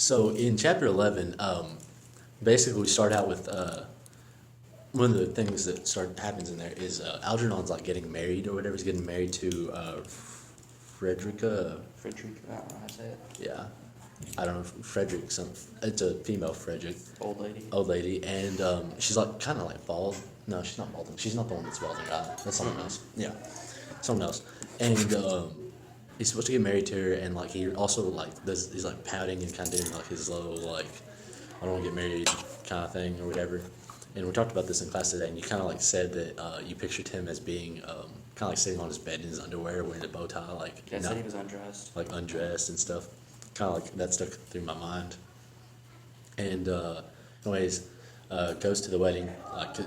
So in chapter 11, basically we start out with one of the things that happens in there is Algernon's like getting married or whatever. He's getting married to Frederica. Frederica, I don't know how to say it. Yeah, I don't know. Frederick. It's a female Frederick. Old lady. Old lady, and she's like kind of like bald. No, she's not balding. She's not the one that's balding. That's someone else. Yeah, someone else. And he's supposed to get married to her, and like he also like he's like pouting and kind of doing like his little like I don't want to get married kind of thing or whatever. And we talked about this in class today, and you kind of like said that you pictured him as being kind of like sitting on his bed in his underwear, wearing a bow tie, like Yeah, I said he was undressed. like undressed and stuff. Kind of like that stuck through my mind. And anyways, goes to the wedding.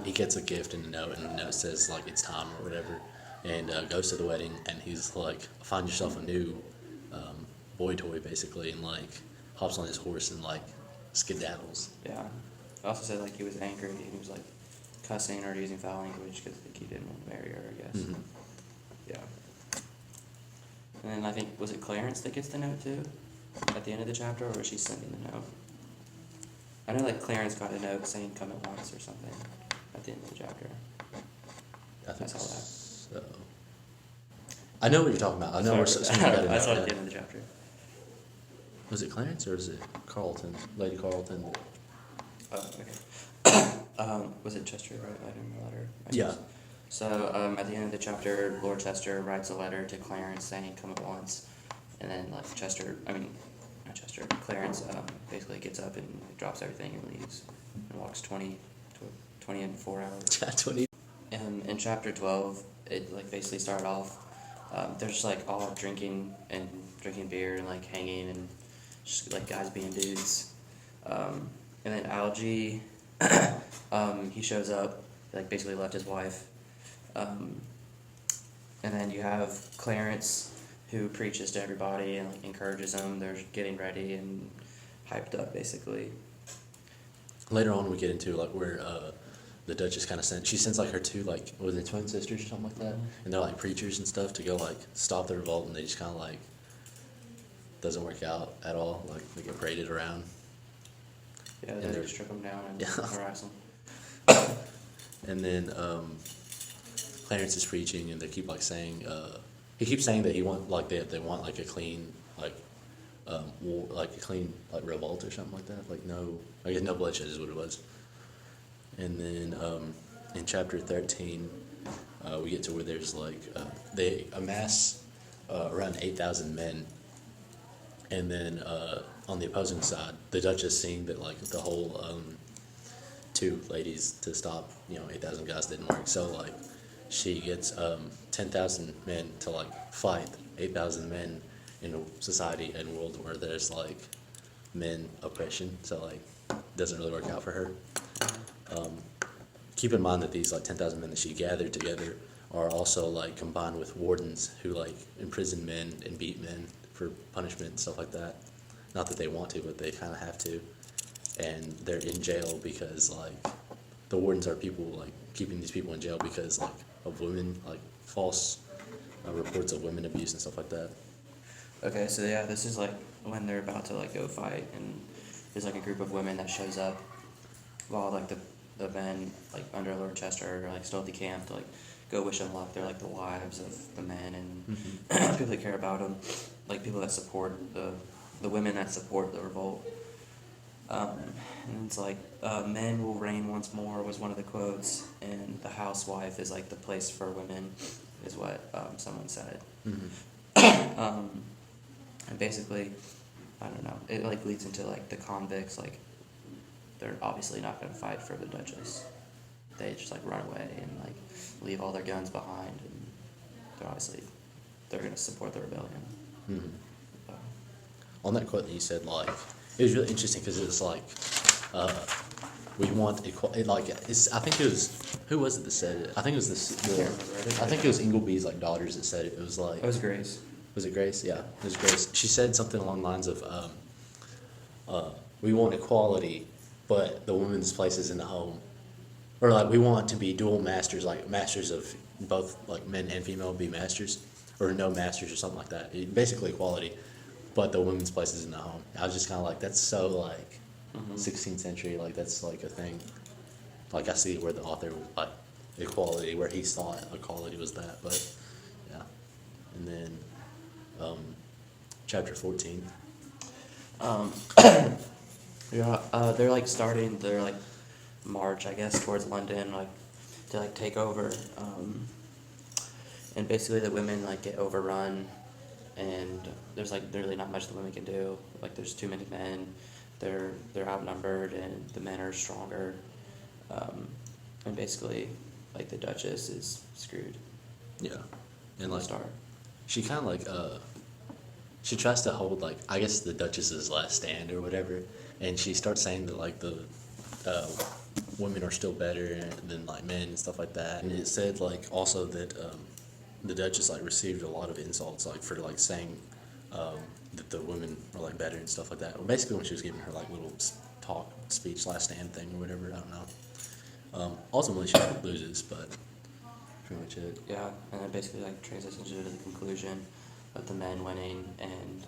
He gets a gift and a note, and the note says like it's time or whatever. And goes to the wedding, and he's like, find yourself a new boy toy basically, and like hops on his horse and like skedaddles. Yeah. I also said like he was angry and he was like cussing or using foul language because like, he didn't want to marry her, I guess. Mm-hmm. Yeah. And then I think, was it Clarence that gets the note too? At the end of the chapter, or was she sending the note? I know like Clarence got a note saying come at once or something at the end of the chapter. I think saw that. so. I know what you're talking about. I know where someone got a note. I saw it at the end of the chapter. Was it Clarence or is it Carlton? Lady Carlton? Oh, okay. Was it Chester wrote that in the letter? I Yeah. guess. So at the end of the chapter, Lord Chester writes a letter to Clarence saying come at once, and then like Clarence basically gets up and drops everything and leaves and walks 20 and 4 hours. 20. In chapter 12, it like basically started off. They're just like all drinking beer and like hanging and just like guys being dudes. And then Algie, he shows up, like basically left his wife. And then you have Clarence, who preaches to everybody and like encourages them. They're getting ready and hyped up, basically. Later on, we get into like where the Duchess kind of sends like her two like was it twin sisters or something like that, and they're like preachers and stuff to go like stop the revolt, and they just kind of like doesn't work out at all. Like they get paraded around. Yeah, they just strip them down and harass them. And then Clarence is preaching, and they keep like saying he keeps saying that they want like a clean like war, like a clean like revolt or something like that. Like no, I guess no bloodshed is what it was. And then in chapter 13, we get to where there's like they amass around 8,000 men, and then on the opposing side, the Duchess seeing that like the whole two ladies to stop 8,000 guys didn't work, so like she gets 10,000 men to like fight 8,000 men in a society and world where there's like men oppression, so like doesn't really work out for her. Keep in mind that these like 10,000 men that she gathered together are also like combined with wardens who like imprison men and beat men for punishment and stuff like that. Not that they want to, but they kind of have to. And they're in jail because like the wardens are people like keeping these people in jail because like of women, like false reports of women abuse and stuff like that. Okay, so yeah, this is like when they're about to like go fight, and there's like a group of women that shows up while like the men like under Lord Chester are like still at the camp to like go wish them luck. They're like the wives of the men and people that care about them, like people that support the women that support the revolt. And it's like men will reign once more was one of the quotes, and the housewife is like the place for women is what someone said. And basically, I don't know, it like leads into like the convicts, like they're obviously not going to fight for the Duchess. They just like run away and like leave all their guns behind, and they're going to support the rebellion. On that quote that you said, like it was really interesting because it was like we want equality. Like I think it was who was it that said it? I think it was I think it was Ingleby's like daughters that said it. It was like It was Grace. Was it Grace? Yeah, it was Grace. She said something along the lines of we want equality, but the woman's place is in the home. Or like we want to be dual masters, like masters of both like men and female be masters, or no masters or something like that. Basically equality. but the women's place is in the home. I was just kind of like, that's so like Mhm. 16th century, like that's like a thing. Like I see where the author was like equality, where he saw equality was that, but yeah. And then chapter 14. Um, yeah, they're like starting their like march, I guess, towards London, like to like take over. And basically the women like get overrun, and there's like literally not much the women can do. Like there's too many men. They're outnumbered, and the men are stronger. And basically, like the Duchess is screwed. Yeah. From And the like start. she kind of like she tries to hold like I guess the Duchess's last stand or whatever, and she starts saying that like the uh, women are still better than like men and stuff like that. And it said like also that the Duchess like received a lot of insults like for like saying that the women are like better and stuff like that. Well, basically when she was giving her like little talk speech last stand thing or whatever, I don't know. Ultimately she loses, but pretty much it. Yeah, and it basically like transitions to the conclusion of the men winning, and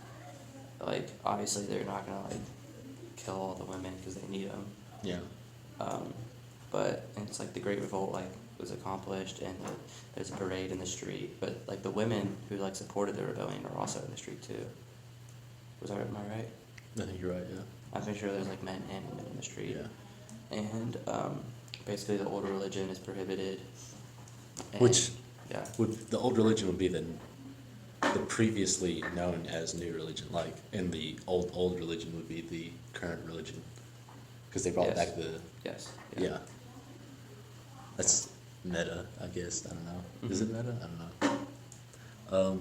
like obviously they're not gonna like kill all the women because they need them. Yeah. But it's like the Great Revolt like was accomplished, and there's a parade in the street. But like the women who like supported the rebellion are also in the street too. Am I right? I think you're right. Yeah. I'm pretty sure there's like men and women in the street. Yeah. And basically the old religion is prohibited. And, Which yeah. the old religion would be the previously known as new religion, like, and the old religion would be the current religion, because they brought Yes. back the Yes. yeah. That's meta, I guess. I don't know. Is it meta? I don't know.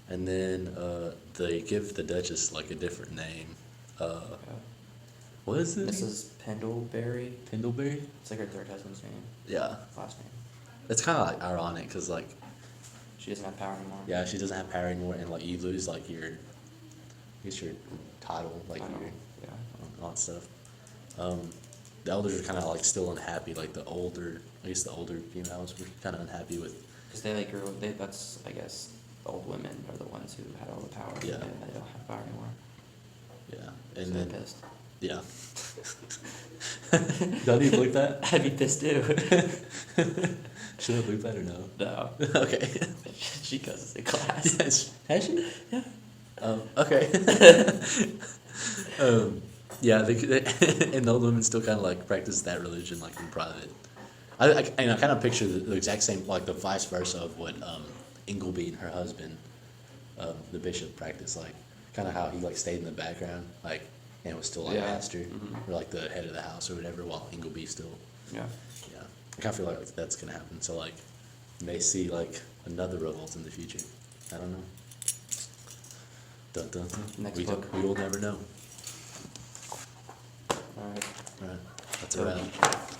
And then they give the Duchess like a different name. Yeah. What is it? Mrs. Pendlebury. Pendlebury. It's like her third husband's name, Yeah, last name. it's kind of like ironic because like She doesn't have power anymore. yeah, she doesn't have power anymore, and like you lose like your, I guess your title, like I know, your yeah. all that stuff. The elders are kind of like still unhappy. Like the older females were kind of unhappy with. Because they like grew. That's I guess the old women are the ones who had all the power. Yeah. And they don't have power anymore. Yeah, and So then they're pissed. yeah. Don't you believe that? I'd be pissed too. Should I believe that or no? No. Okay. She cusses in class. Yes. Has she? Yeah. Okay. Yeah, and the old women still kind of like practice that religion like in private. And I kind of picture the exact same, like the vice versa of what Ingleby and her husband, the bishop, practiced. Like kind of how he like stayed in the background, like and was still like Yeah. master Mhm. or like the head of the house or whatever, while Ingleby still. Yeah. Yeah, I kind of feel like that's gonna happen. So like, you may see like another revolt in the future. I don't know. Dun, dun, dun. Next we book. We will never know. All right. All right, that's So- a wrap.